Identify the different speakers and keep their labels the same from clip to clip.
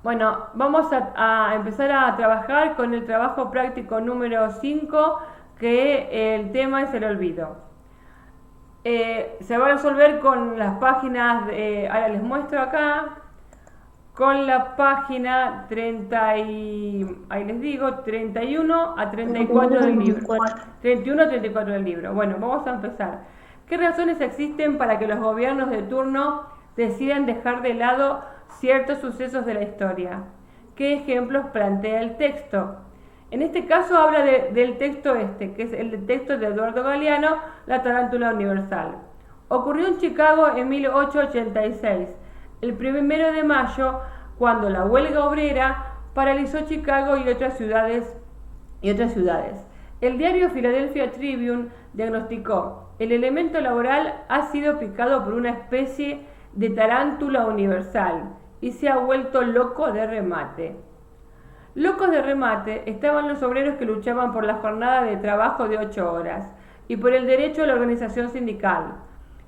Speaker 1: Bueno, vamos a empezar a trabajar con el trabajo práctico número 5, que el tema es el olvido. Se va a resolver con las páginas, ahora les muestro acá, con la página 30 ahí les digo, 31 a 34 del libro. 31 a 34 del libro. Bueno, vamos a empezar. ¿Qué razones existen para que los gobiernos de turno decidan dejar de lado ciertos sucesos de la historia? ¿Qué ejemplos plantea el texto? En este caso habla del texto que es el texto de Eduardo Galeano, La tarántula universal. Ocurrió en Chicago en 1886, el 1 de mayo, cuando la huelga obrera paralizó Chicago y otras ciudades. El diario Philadelphia Tribune diagnosticó: el elemento laboral ha sido picado por una especie de tarántula universal y se ha vuelto loco de remate. Locos de remate estaban los obreros que luchaban por la jornada de trabajo de 8 horas y por el derecho a la organización sindical.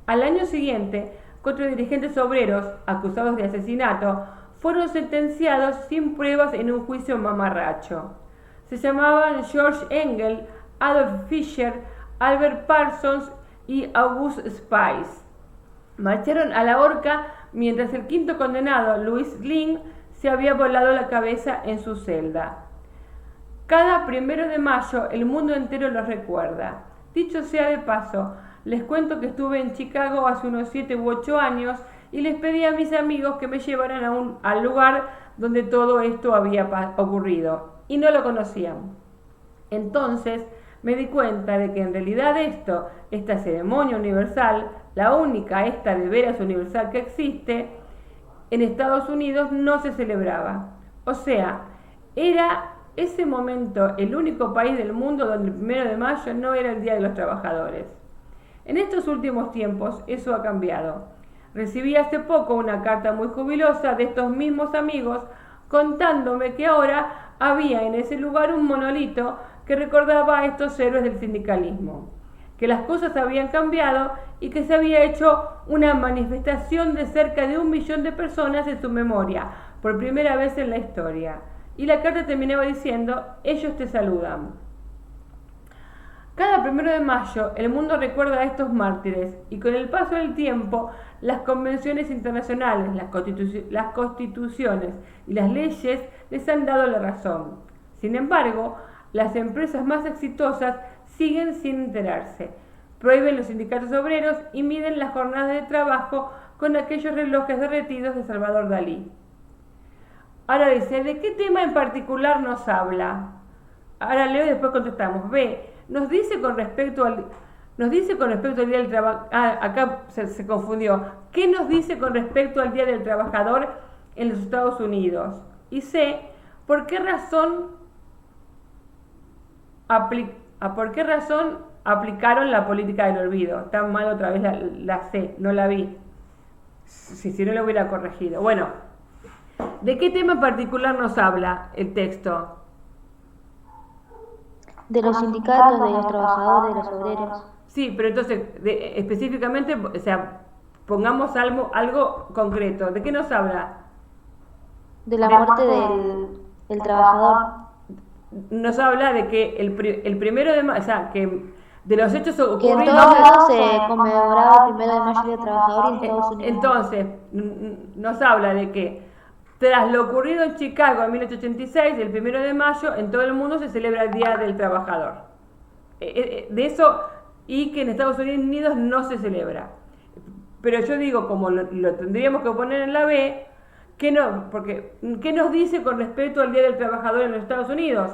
Speaker 1: Al año siguiente, 4 dirigentes obreros, acusados de asesinato, fueron sentenciados sin pruebas en un juicio mamarracho. Se llamaban George Engel, Adolf Fischer, Albert Parsons y August Spice. Marcharon a la horca mientras el quinto condenado, Louis Lynn, se había volado la cabeza en su celda. Cada 1 de mayo el mundo entero los recuerda. Dicho sea de paso, les cuento que estuve en Chicago hace unos 7 u 8 años y les pedí a mis amigos que me llevaran al lugar donde todo esto había ocurrido, y no lo conocían. Entonces me di cuenta de que en realidad esta ceremonia universal, la única, esta de veras universal que existe, en Estados Unidos no se celebraba. O sea, era ese momento el único país del mundo donde el 1 de mayo no era el Día de los Trabajadores. En estos últimos tiempos eso ha cambiado. Recibí hace poco una carta muy jubilosa de estos mismos amigos contándome que ahora había en ese lugar un monolito que recordaba a estos héroes del sindicalismo, que las cosas habían cambiado y que se había hecho una manifestación de cerca de 1 millón de personas en su memoria, por primera vez en la historia. Y la carta terminaba diciendo: ellos te saludan. Cada 1 de mayo el mundo recuerda a estos mártires y con el paso del tiempo las convenciones internacionales, las constituciones y las leyes les han dado la razón. Sin embargo, las empresas más exitosas siguen sin enterarse. Prohíben los sindicatos obreros y miden las jornadas de trabajo con aquellos relojes derretidos de Salvador Dalí. Ahora dice, ¿de qué tema en particular nos habla? Ahora leo y después contestamos. B. Nos dice con respecto al Día del Trabajador. Acá se confundió. ¿Qué nos dice con respecto al Día del Trabajador en los Estados Unidos? Y C. ¿Por qué razón aplicaron la política del olvido? Está mal otra vez la C, no la vi. Si no lo hubiera corregido. Bueno, ¿de qué tema en particular nos habla el texto?
Speaker 2: De los sindicatos, de los trabajadores, de los obreros.
Speaker 1: Sí, pero entonces, específicamente, o sea, pongamos algo concreto. ¿De qué nos habla?
Speaker 2: De la muerte del trabajador.
Speaker 1: Nos habla de que el 1 de mayo, o sea, que de los hechos
Speaker 2: Que en
Speaker 1: ocurridos.
Speaker 2: todos lados se conmemoraba el 1 de mayo el Día del Trabajador y en Estados Unidos.
Speaker 1: Entonces, nos habla de que tras lo ocurrido en Chicago en 1886, el 1 de mayo, en todo el mundo se celebra el Día del Trabajador. De eso, y que en Estados Unidos no se celebra. Pero yo digo, como lo tendríamos que poner en la B, porque ¿qué nos dice con respecto al Día del Trabajador en los Estados Unidos?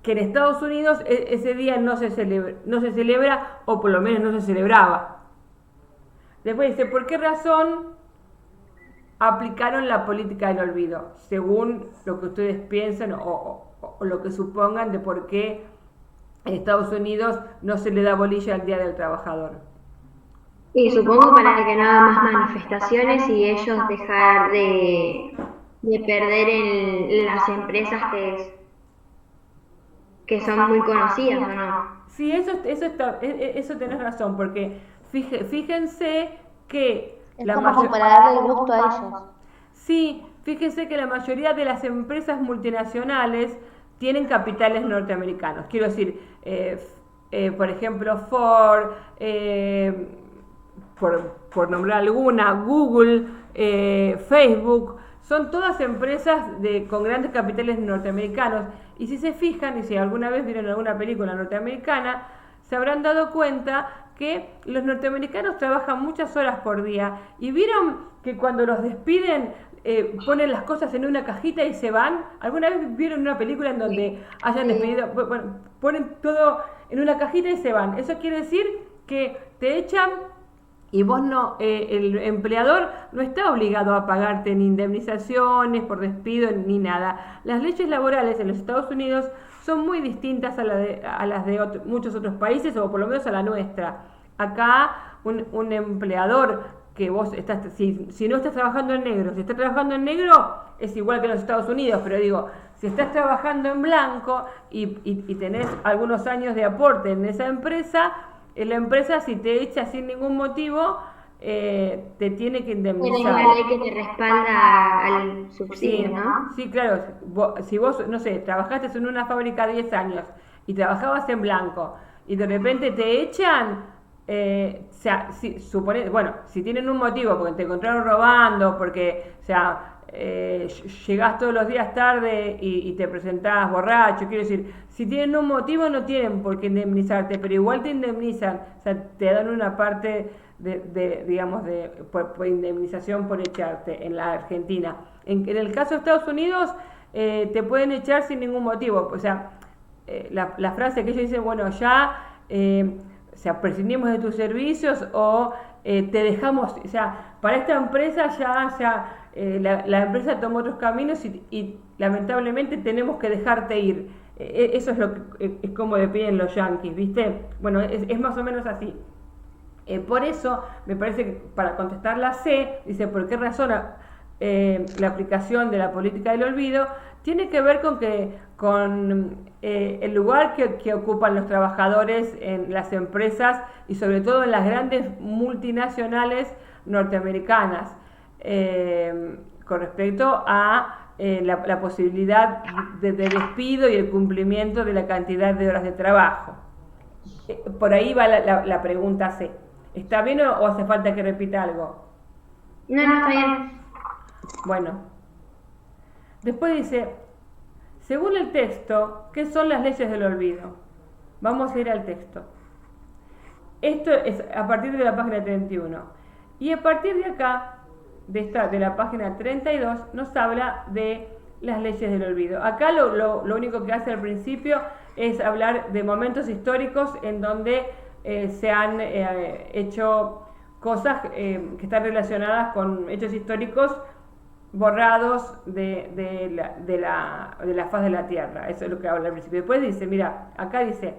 Speaker 1: Que en Estados Unidos ese día no se celebra, o por lo menos no se celebraba. Después dice, ¿por qué razón aplicaron la política del olvido? Según lo que ustedes piensan o lo que supongan de por qué en Estados Unidos no se le da bolilla al Día del Trabajador.
Speaker 3: Y supongo para que no haga más manifestaciones y ellos dejar de perder en las empresas que son muy conocidas, ¿o no?
Speaker 1: Sí, eso tenés razón, porque fíjense que
Speaker 2: es como para darle el gusto a ellos.
Speaker 1: Sí, fíjense que la mayoría de las empresas multinacionales tienen capitales norteamericanos. Quiero decir, por ejemplo, Ford, por nombrar alguna, Google, Facebook, son todas empresas con grandes capitales norteamericanos. Y si se fijan, y si alguna vez vieron alguna película norteamericana, se habrán dado cuenta que los norteamericanos trabajan muchas horas por día. Y vieron que cuando los despiden, ponen las cosas en una cajita y se van. ¿Alguna vez vieron una película en donde hayan despedido? Bueno, ponen todo en una cajita y se van. Eso quiere decir que te echan y vos no, el empleador no está obligado a pagarte ni indemnizaciones por despido ni nada. Las leyes laborales en los Estados Unidos son muy distintas a las de muchos otros países, o por lo menos a la nuestra. Acá un empleador que vos estás, si no estás trabajando en negro, si estás trabajando en negro es igual que en los Estados Unidos, pero digo, si estás trabajando en blanco y tenés algunos años de aporte en esa empresa, la empresa, si te echa sin ningún motivo, te tiene que indemnizar.
Speaker 3: Tiene una ley que te respalda al subsidio,
Speaker 1: Sí,
Speaker 3: ¿no?
Speaker 1: sí, claro. Si vos, no sé, trabajaste en una fábrica 10 años y trabajabas en blanco y de repente te echan, bueno, si tienen un motivo, porque te encontraron robando, porque, o sea, llegás todos los días tarde y te presentás borracho, quiero decir, si tienen un motivo no tienen por qué indemnizarte, pero igual te indemnizan, o sea, te dan una parte digamos, por indemnización por echarte en la Argentina. En el caso de Estados Unidos, te pueden echar sin ningún motivo, o sea, la frase que ellos dicen, bueno, ya, o sea, prescindimos de tus servicios o te dejamos, o sea, para esta empresa ya la empresa tomó otros caminos y lamentablemente tenemos que dejarte ir. Eso es lo que es como le piden los yanquis, ¿viste? Bueno, es más o menos así. Por eso, me parece que para contestar la C, dice, ¿por qué razón la aplicación de la política del olvido tiene que ver con el lugar que ocupan los trabajadores en las empresas y sobre todo en las grandes multinacionales norteamericanas, con respecto a la posibilidad de despido y el cumplimiento de la cantidad de horas de trabajo? Por ahí va la pregunta C. ¿Está bien o hace falta que repita algo?
Speaker 3: No, está bien.
Speaker 1: Bueno, después dice, según el texto, ¿qué son las leyes del olvido? Vamos a ir al texto. Esto es a partir de la página 31. Y a partir de acá, de la página 32, nos habla de las leyes del olvido. Acá lo único que hace al principio es hablar de momentos históricos en donde se han hecho cosas que están relacionadas con hechos históricos borrados de la faz de la tierra. Eso es lo que habla al principio. Después dice, mira, acá dice,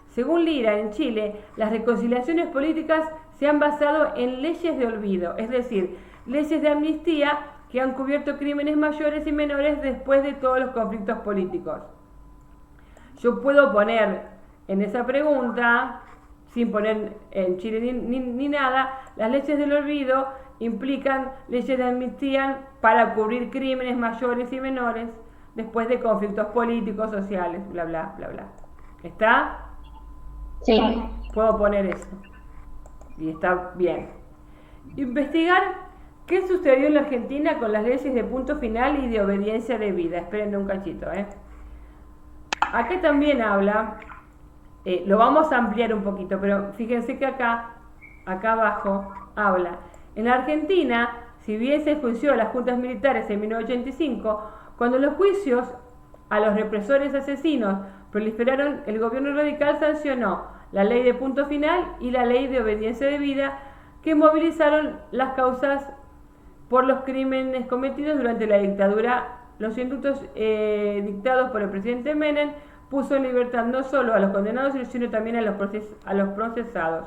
Speaker 1: según Lira, en Chile, las reconciliaciones políticas se han basado en leyes de olvido, es decir, leyes de amnistía que han cubierto crímenes mayores y menores después de todos los conflictos políticos. Yo puedo poner en esa pregunta, sin poner en Chile ni nada, las leyes del olvido implican leyes de amnistía para cubrir crímenes mayores y menores después de conflictos políticos, sociales, bla, bla, bla, bla. ¿Está?
Speaker 3: Sí.
Speaker 1: Puedo poner eso. Y está bien. Investigar qué sucedió en la Argentina con las leyes de punto final y de obediencia debida. Esperen un cachito, Acá también habla, lo vamos a ampliar un poquito, pero fíjense que acá abajo habla. En la Argentina, si bien se enjuició a las juntas militares en 1985, cuando los juicios a los represores asesinos proliferaron, el gobierno radical sancionó la ley de punto final y la ley de obediencia debida, que movilizaron las causas por los crímenes cometidos durante la dictadura. Los indultos dictados por el presidente Menem puso en libertad no solo a los condenados, sino también a los procesados.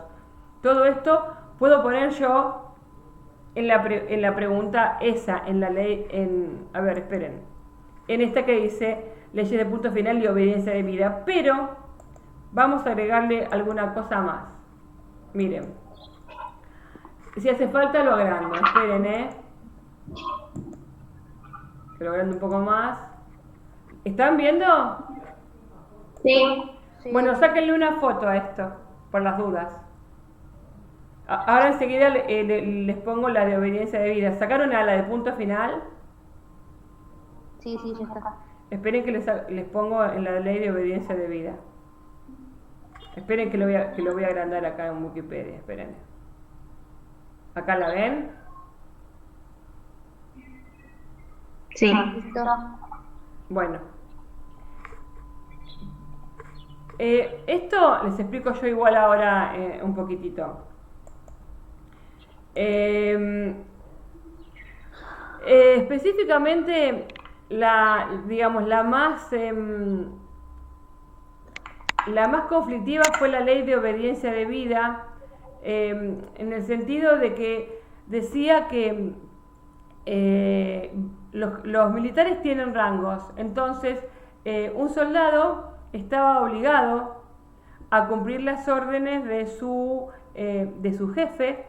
Speaker 1: Todo esto puedo poner yo en la pregunta esa, en la ley, a ver, esperen, en esta que dice leyes de punto final y obediencia debida, pero vamos a agregarle alguna cosa más. Miren, si hace falta lo agrando, esperen, Que lo agrande un poco más. ¿Están viendo?
Speaker 3: Sí.
Speaker 2: Sí.
Speaker 1: Bueno, sáquenle una foto a esto, por las dudas. Ahora enseguida les pongo la de obediencia de vida. ¿Sacaron a la de punto final?
Speaker 2: Sí, sí, ya está.
Speaker 1: Esperen que les pongo en la ley de obediencia de vida. Esperen que lo voy a agrandar acá en Wikipedia. Esperen. ¿Acá la ven?
Speaker 3: Sí.
Speaker 2: Listo.
Speaker 1: Bueno. Esto les explico yo igual ahora un poquitito. Específicamente, digamos, la más conflictiva fue la ley de obediencia de vida, en el sentido de que decía que los militares tienen rangos, entonces un soldado estaba obligado a cumplir las órdenes de su jefe,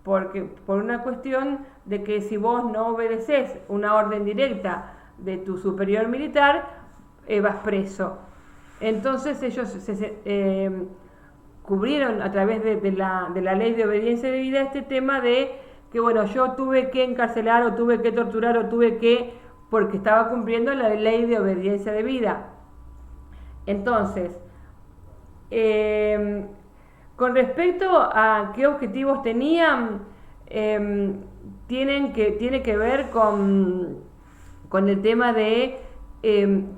Speaker 1: porque por una cuestión de que si vos no obedeces una orden directa de tu superior militar, vas preso. Entonces ellos cubrieron a través de la ley de obediencia de vida este tema de que, bueno, yo tuve que encarcelar o tuve que torturar o tuve que, porque estaba cumpliendo la ley de obediencia de vida. Entonces, con respecto a qué objetivos tenían, tiene que ver con el tema de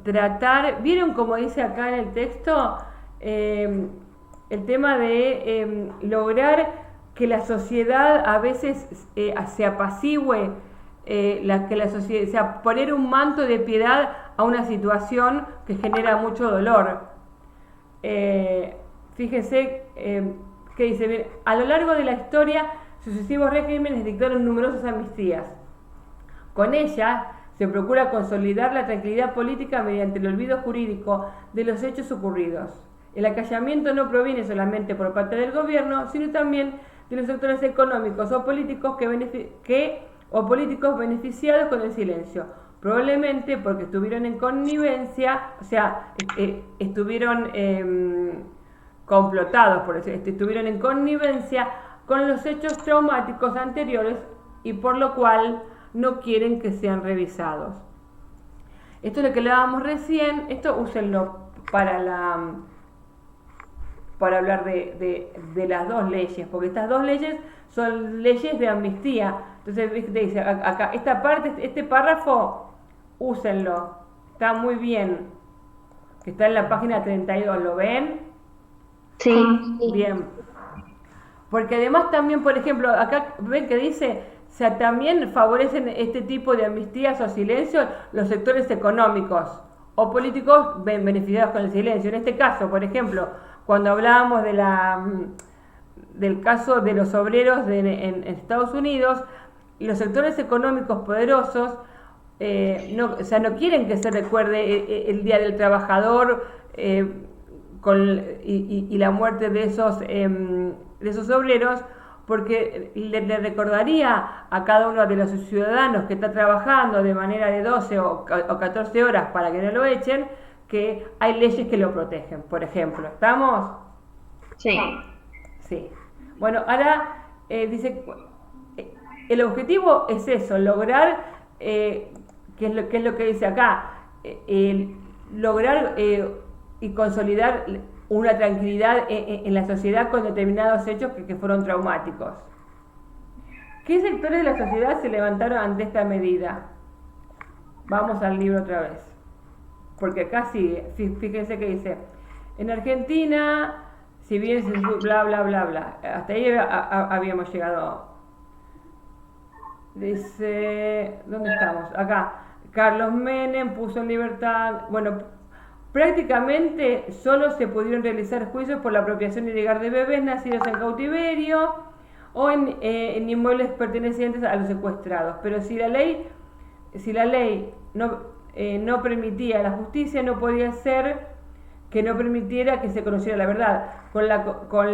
Speaker 1: tratar, ¿vieron como dice acá en el texto? El tema de lograr que la sociedad a veces se apacigüe, que la sociedad, o sea, poner un manto de piedad a una situación que genera mucho dolor. Fíjense que dice, bien, a lo largo de la historia, sucesivos regímenes dictaron numerosas amnistías. Con ellas se procura consolidar la tranquilidad política mediante el olvido jurídico de los hechos ocurridos. El acallamiento no proviene solamente por parte del gobierno, sino también de los sectores económicos o políticos políticos beneficiados con el silencio, probablemente porque estuvieron en connivencia, o sea, estuvieron complotados, por eso, estuvieron en connivencia con los hechos traumáticos anteriores y por lo cual no quieren que sean revisados. Esto es lo que hablábamos recién, esto úsenlo para hablar de las dos leyes, porque estas dos leyes son leyes de amnistía. Entonces dice acá, esta parte, este párrafo, úsenlo, está muy bien, que está en la página 32, ¿lo ven?
Speaker 3: Sí.
Speaker 1: Bien. Porque además también, por ejemplo, acá ven que dice, o sea, también favorecen este tipo de amnistías o silencios los sectores económicos o políticos beneficiados con el silencio. En este caso, por ejemplo, cuando hablábamos del caso de los obreros en Estados Unidos, los sectores económicos poderosos no quieren que se recuerde el Día del Trabajador y la muerte de esos obreros, porque le recordaría a cada uno de los ciudadanos que está trabajando de manera de 12 o 14 horas para que no lo echen, que hay leyes que lo protegen, por ejemplo. ¿Estamos?
Speaker 3: Sí.
Speaker 1: Sí. Bueno, ahora dice, el objetivo es eso, lograr, ¿qué es lo que dice acá? Lograr y consolidar una tranquilidad en la sociedad con determinados hechos que fueron traumáticos. ¿Qué sectores de la sociedad se levantaron ante esta medida? Vamos al libro otra vez, porque acá sigue, fíjense que dice, en Argentina, si bien se bla bla bla bla, hasta ahí habíamos llegado. Dice, ¿dónde estamos? Acá, Carlos Menem puso en libertad, bueno, prácticamente solo se pudieron realizar juicios por la apropiación ilegal de bebés nacidos en cautiverio o en inmuebles pertenecientes a los secuestrados. Pero si la ley no permitía la justicia, no podía ser que no permitiera que se conociera la verdad. Con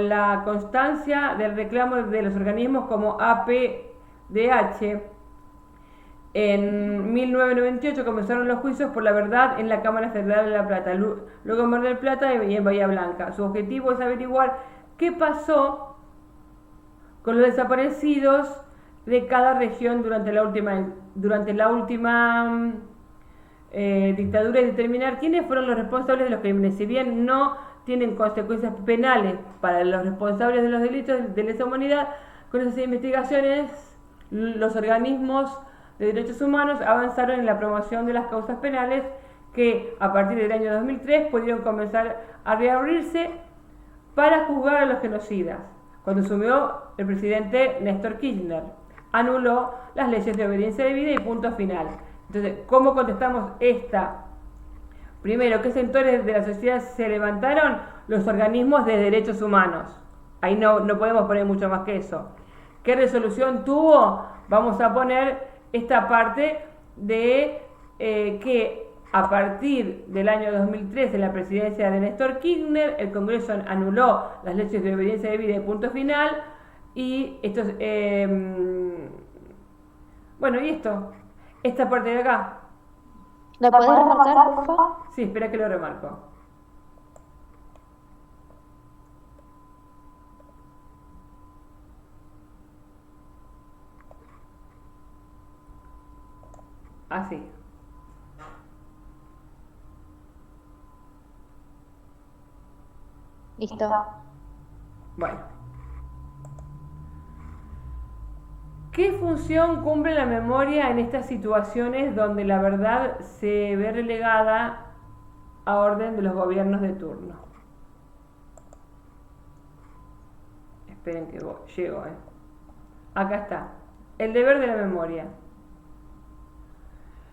Speaker 1: la constancia del reclamo de los organismos como APDH, En 1998 comenzaron los juicios por la verdad en la Cámara Federal de La Plata, luego en Mar del Plata y en Bahía Blanca. Su objetivo es averiguar qué pasó con los desaparecidos de cada región durante la última dictadura y determinar quiénes fueron los responsables de los crímenes. Si bien no tienen consecuencias penales para los responsables de los delitos de lesa humanidad, con esas investigaciones los organismos de derechos humanos avanzaron en la promoción de las causas penales que a partir del año 2003 pudieron comenzar a reabrirse para juzgar a los genocidas. Cuando asumió el presidente Néstor Kirchner, anuló las leyes de obediencia debida y punto final. Entonces, ¿cómo contestamos esta? Primero, ¿qué sectores de la sociedad se levantaron? Los organismos de derechos humanos. Ahí no podemos poner mucho más que eso. ¿Qué resolución tuvo? Vamos a poner esta parte de que a partir del año 2003, en la presidencia de Néstor Kirchner, el Congreso anuló las leyes de obediencia debida y punto final. Y esto bueno, y esta parte de acá.
Speaker 2: ¿La podés remarcar, por favor?
Speaker 1: Sí, espera que lo remarco. Así.
Speaker 2: Listo.
Speaker 1: Bueno. ¿Qué función cumple la memoria en estas situaciones donde la verdad se ve relegada a orden de los gobiernos de turno? Esperen que llego, Acá está. El deber de la memoria.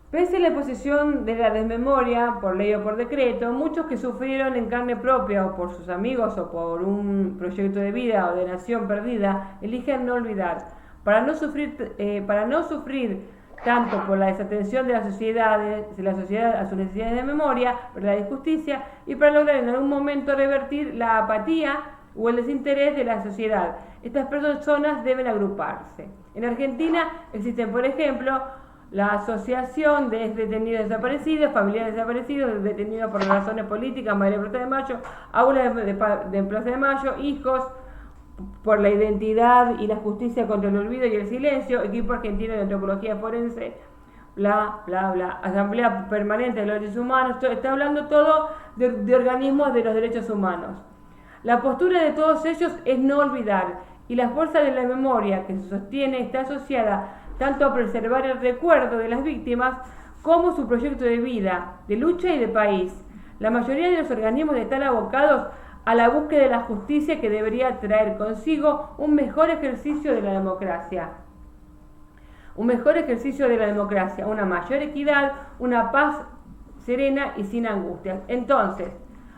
Speaker 1: Pese a la posición de la desmemoria, por ley o por decreto, muchos que sufrieron en carne propia o por sus amigos o por un proyecto de vida o de nación perdida, eligen no olvidar. Para no sufrir tanto por la desatención de la sociedad a sus necesidades de memoria, verdad y justicia, y para lograr en algún momento revertir la apatía o el desinterés de la sociedad. Estas personas deben agruparse. En Argentina existen, por ejemplo, la Asociación de Detenidos Desaparecidos, Familiares Desaparecidos, Detenidos por razones políticas, Madre de Plaza de Mayo, Aulas de Plaza de Mayo, Hijos por la Identidad y la Justicia contra el Olvido y el Silencio, Equipo Argentino de Antropología Forense, bla, bla, bla, Asamblea Permanente de los Derechos Humanos. Está hablando todo de organismos de los derechos humanos. La postura de todos ellos es no olvidar, y la fuerza de la memoria que se sostiene está asociada tanto a preservar el recuerdo de las víctimas como su proyecto de vida, de lucha y de país. La mayoría de los organismos están abocados a la búsqueda de la justicia que debería traer consigo un mejor ejercicio de la democracia. Un mejor ejercicio de la democracia, una mayor equidad, una paz serena y sin angustias. Entonces,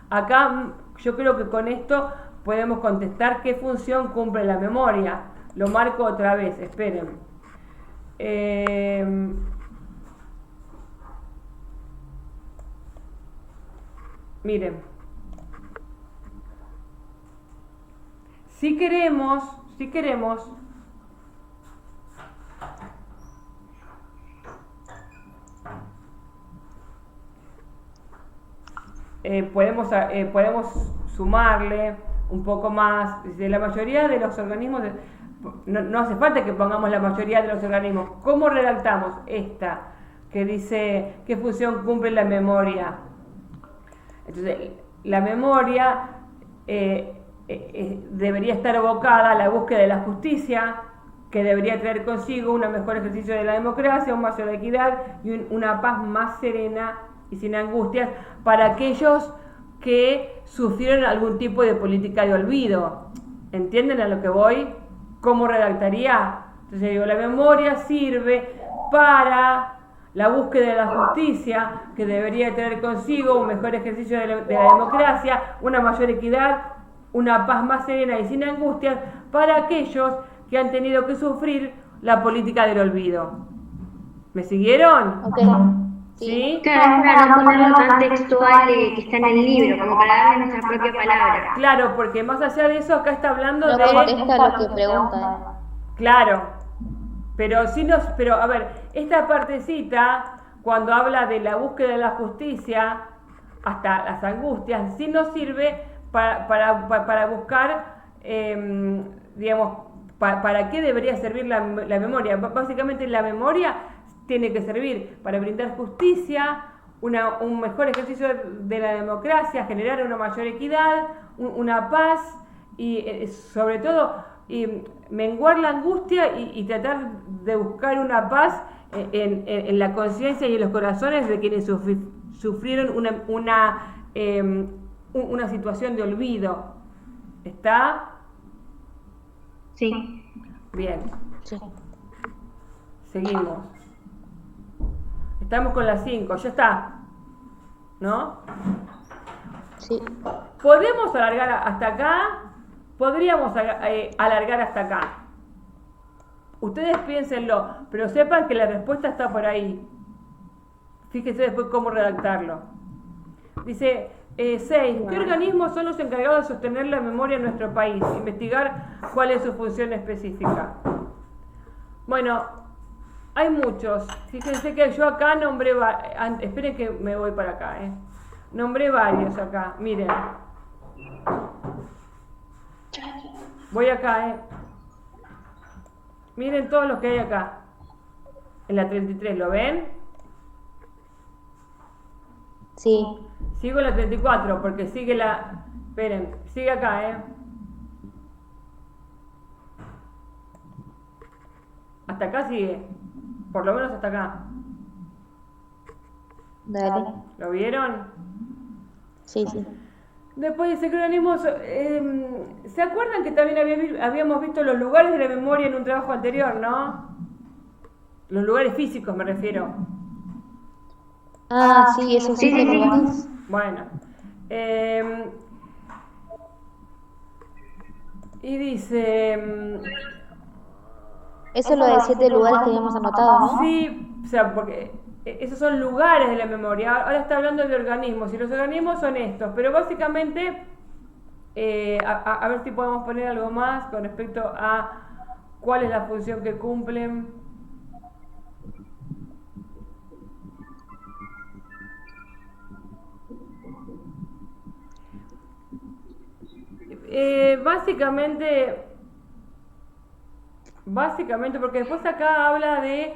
Speaker 1: acá yo creo que con esto podemos contestar qué función cumple la memoria. Lo marco otra vez, esperen. Miren, si queremos podemos sumarle un poco más. De la mayoría de los organismos, no hace falta que pongamos la mayoría de los organismos. ¿Cómo redactamos esta que dice qué función cumple la memoria? Entonces, la memoria debería estar abocada a la búsqueda de la justicia, que debería traer consigo un mejor ejercicio de la democracia, una mayor equidad y una paz más serena y sin angustias para aquellos que sufrieron algún tipo de política de olvido. ¿Entienden a lo que voy? ¿Cómo redactaría? Entonces digo, la memoria sirve para la búsqueda de la justicia, que debería tener consigo un mejor ejercicio de la democracia, una mayor equidad, una paz más serena y sin angustias para aquellos que han tenido que sufrir la política del olvido. ¿Me siguieron?
Speaker 2: Okay.
Speaker 1: ¿Sí?
Speaker 3: Claro, para no ponerlo tan textual que está en el libro, como para darle nuestra propia palabra.
Speaker 1: Claro, porque más allá de eso, acá está hablando
Speaker 2: No
Speaker 1: de...
Speaker 2: contesta lo que pregunta.
Speaker 1: Claro. Pero sí pero a ver, esta partecita, cuando habla de la búsqueda de la justicia, hasta las angustias, sí nos sirve para buscar, digamos, para qué debería servir la memoria. Básicamente la memoria tiene que servir para brindar justicia, un mejor ejercicio de la democracia, generar una mayor equidad, una paz y sobre todo menguar la angustia y tratar de buscar una paz en la conciencia y en los corazones de quienes sufrieron una situación de olvido. ¿Está?
Speaker 3: Sí.
Speaker 1: Bien.
Speaker 2: Sí.
Speaker 1: Seguimos. Estamos con las 5, ya está. ¿No?
Speaker 2: Sí.
Speaker 1: ¿Podemos alargar hasta acá? Podríamos alargar hasta acá. Ustedes piénsenlo, pero sepan que la respuesta está por ahí. Fíjense después cómo redactarlo. Dice 6. ¿Qué organismos son los encargados de sostener la memoria en nuestro país? Investigar cuál es su función específica. Bueno, hay muchos. Fíjense que yo acá nombré... Esperen que me voy para acá. Nombré varios acá. Miren. Voy acá. Miren todos los que hay acá. En la 33, ¿lo ven?
Speaker 2: Sí.
Speaker 1: Sigo en la 34 porque sigue la... Esperen, sigue acá, Hasta acá sigue. Por lo menos hasta acá.
Speaker 2: Dale.
Speaker 1: ¿Lo vieron?
Speaker 2: Sí, sí.
Speaker 1: Después dice que organismos... ¿se acuerdan que también habíamos visto los lugares de la memoria en un trabajo anterior, no? Los lugares físicos me refiero.
Speaker 2: Ah, sí, esos
Speaker 3: Sí,
Speaker 2: 7
Speaker 3: sí, sí.
Speaker 2: lugares.
Speaker 1: Bueno. Y dice...
Speaker 2: Eso es lo de 7 lugares que habíamos anotado, ¿no?
Speaker 1: Sí, o sea, porque esos son lugares de la memoria. Ahora está hablando de organismos y los organismos son estos, pero básicamente, a ver si podemos poner algo más con respecto a cuál es la función que cumplen. Básicamente, porque después acá habla de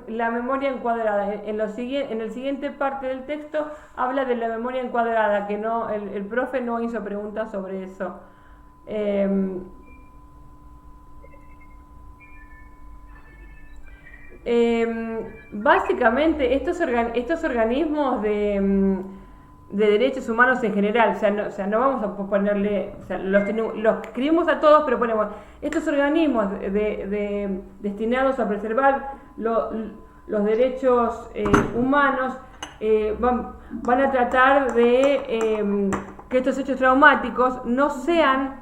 Speaker 1: la memoria encuadrada. En el siguiente parte del texto habla de la memoria encuadrada, que no, el profe no hizo preguntas sobre eso. Básicamente, estos organismos de derechos humanos en general, o sea, no vamos a ponerle, o sea, los escribimos a todos, pero ponemos estos organismos destinados a preservar los derechos humanos, van a tratar de que estos hechos traumáticos no sean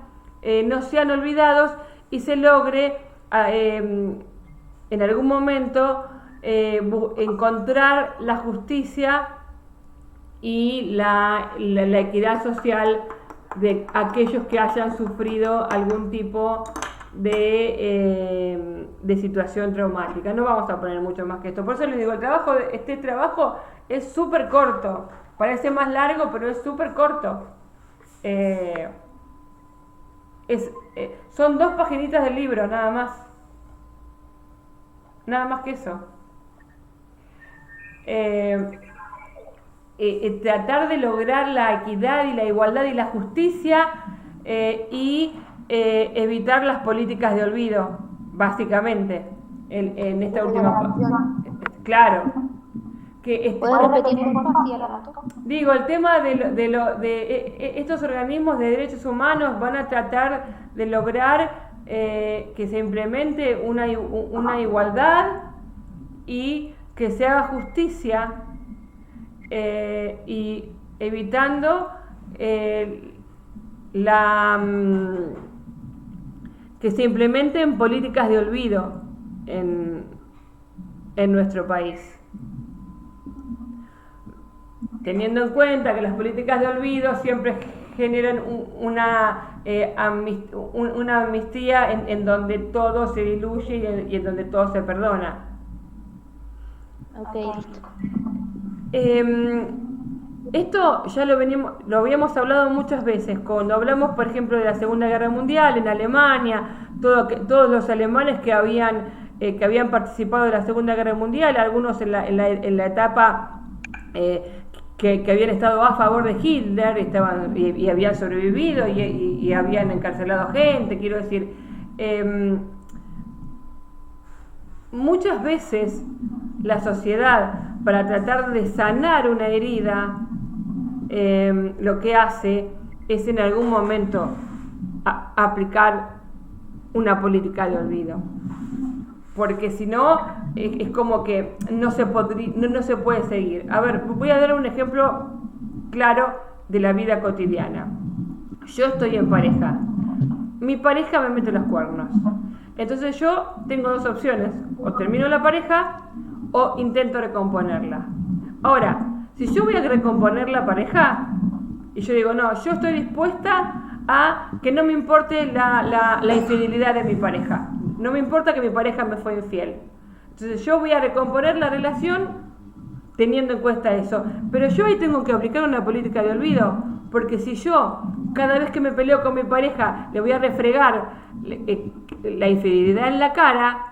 Speaker 1: olvidados y se logre en algún momento encontrar la justicia y la equidad social de aquellos que hayan sufrido algún tipo de situación traumática. No vamos a poner mucho más que esto. Por eso les digo, este trabajo es súper corto. Parece más largo, pero es súper corto. Son 2 paginitas del libro, nada más. Nada más que eso. Tratar de lograr la equidad y la igualdad y la justicia y evitar las políticas de olvido, básicamente, en esta última... Claro.
Speaker 2: ¿Puedes repetir un poco?
Speaker 1: Digo, el tema de estos organismos de derechos humanos van a tratar de lograr que se implemente una igualdad y que se haga justicia y evitando que se implementen políticas de olvido en nuestro país. Teniendo en cuenta que las políticas de olvido siempre generan una amnistía en donde todo se diluye y en donde todo se perdona.
Speaker 2: Ok, listo.
Speaker 1: Esto ya lo habíamos hablado muchas veces, cuando hablamos, por ejemplo, de la Segunda Guerra Mundial en Alemania, todos los alemanes que habían participado de la Segunda Guerra Mundial, algunos en la etapa que habían estado a favor de Hitler y habían sobrevivido y habían encarcelado gente, quiero decir, muchas veces la sociedad, para tratar de sanar una herida, lo que hace es en algún momento aplicar una política de olvido, porque si no es como que no se puede seguir. A ver, voy a dar un ejemplo claro de la vida cotidiana. Yo estoy en pareja, mi pareja me mete los cuernos, entonces yo tengo dos opciones: o termino la pareja o intento recomponerla. Ahora, si yo voy a recomponer la pareja y yo digo, no, yo estoy dispuesta a que no me importe la infidelidad de mi pareja, no me importa que mi pareja me fue infiel, entonces yo voy a recomponer la relación teniendo en cuenta eso, pero yo ahí tengo que aplicar una política de olvido, porque si yo cada vez que me peleo con mi pareja le voy a refregar la infidelidad en la cara,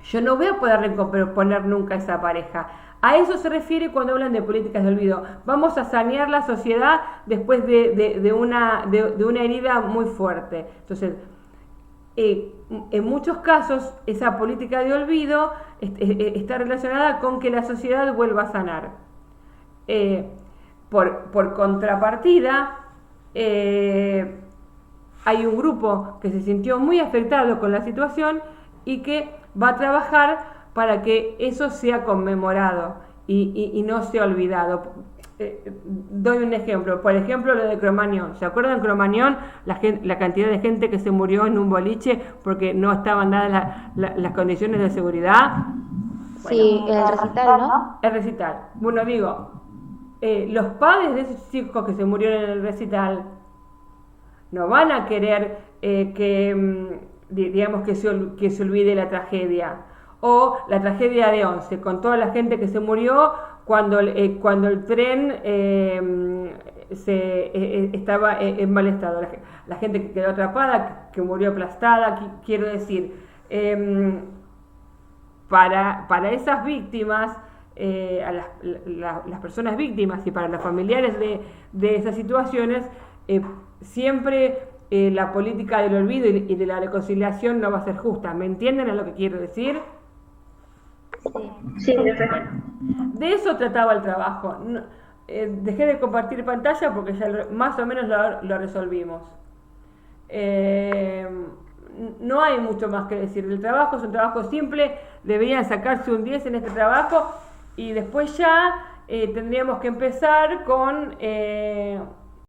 Speaker 1: yo no voy a poder recomponer nunca a esa pareja. A eso se refiere cuando hablan de políticas de olvido. Vamos a sanear la sociedad después de una herida muy fuerte. Entonces, en muchos casos, esa política de olvido está relacionada con que la sociedad vuelva a sanar. Por contrapartida, hay un grupo que se sintió muy afectado con la situación y que va a trabajar para que eso sea conmemorado y no sea olvidado. Doy un ejemplo, por ejemplo lo de Cromañón. ¿Se acuerdan de Cromañón? La cantidad de gente que se murió en un boliche porque no estaban dadas las condiciones de seguridad.
Speaker 2: Sí, el recital, ¿no?
Speaker 1: El recital. Bueno, digo, los padres de esos chicos que se murieron en el recital no van a querer digamos que se olvide la tragedia, o la tragedia de Once, con toda la gente que se murió cuando el tren estaba en mal estado, la gente que quedó atrapada, que murió aplastada. Quiero decir, para esas víctimas, a las personas víctimas y para los familiares de esas situaciones, siempre la política del olvido y de la reconciliación no va a ser justa. ¿Me entienden a lo que quiero decir?
Speaker 3: Sí,
Speaker 1: Bueno, de eso trataba el trabajo. Dejé de compartir pantalla porque ya más o menos lo resolvimos. No hay mucho más que decir. El trabajo es un trabajo simple, deberían sacarse un 10 en este trabajo y después ya tendríamos que empezar con